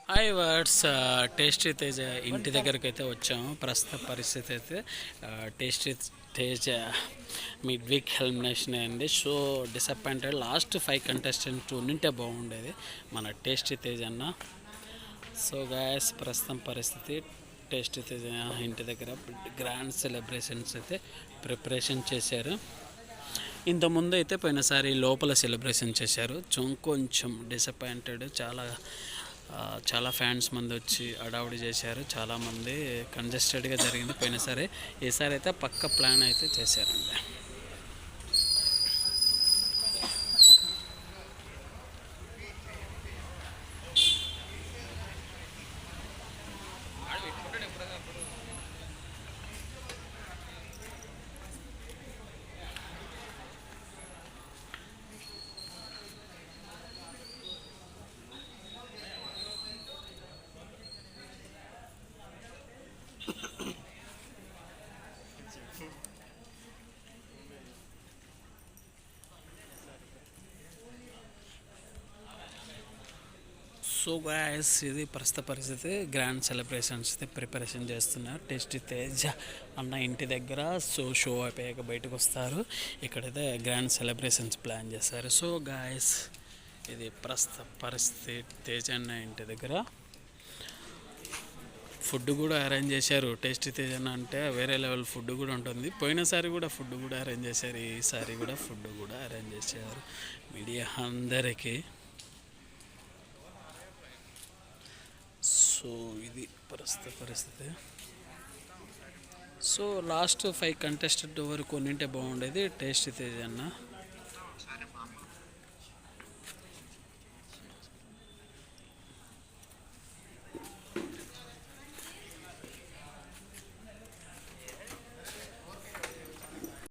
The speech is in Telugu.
హాయ్ వర్డ్స్ టేస్టీ తేజ ఇంటి దగ్గరికి అయితే వచ్చాము. ప్రస్తుత పరిస్థితి అయితే tasty Teja mid week elimination అయింది. So disappointed. లాస్ట్ 5 కంటెస్టెంట్స్ ఉండింటే బాగుండేది మన టేస్టీ తేజ అన్న. సో గాయస్ ప్రస్తుతం పరిస్థితి టేస్టీ తేజ ఇంటి దగ్గర గ్రాండ్ సెలబ్రేషన్స్ అయితే ప్రిపరేషన్ చేశారు. ఇంతకుముందు అయితే పోయినసారి లోపల సెలబ్రేషన్ చేశారు. కొంచెం డిసప్పాయింటెడ్. చాలా ఫ్యాన్స్ మంది వచ్చి అడావుడి చేశారు. చాలామంది కంజెస్టెడ్గా జరిగింది పోయినసారి. ఈసారి అయితే పక్క ప్లాన్ అయితే చేశారండి. సో గాయస్ ఇది ప్రస్తుత పరిస్థితి. గ్రాండ్ సెలబ్రేషన్స్ అయితే ప్రిపరేషన్ చేస్తున్నారు. టేస్టీ తేజ అన్న ఇంటి దగ్గర. షో అయిపోయాక బయటకు వస్తారు. ఇక్కడైతే గ్రాండ్ సెలబ్రేషన్స్ ప్లాన్ చేస్తారు. సో గాయస్ ఇది ప్రస్తుత పరిస్థితి. తేజ అన్న ఇంటి దగ్గర ఫుడ్ కూడా అరేంజ్ చేశారు. టేస్టీ తేజ అన్న అంటే వేరే లెవెల్ ఫుడ్ కూడా ఉంటుంది. పోయినసారి కూడా ఫుడ్ కూడా అరేంజ్ చేశారు. ఈసారి కూడా ఫుడ్ కూడా అరేంజ్ చేశారు మీడియా అందరికీ. సో ఇది ప్రస్తుత పరిస్థితి. సో లాస్ట్ 5 కంటెస్టెంట్ వరకు కొన్నింటే బాగుండేది టేస్ట్ తేజ్ అన్న.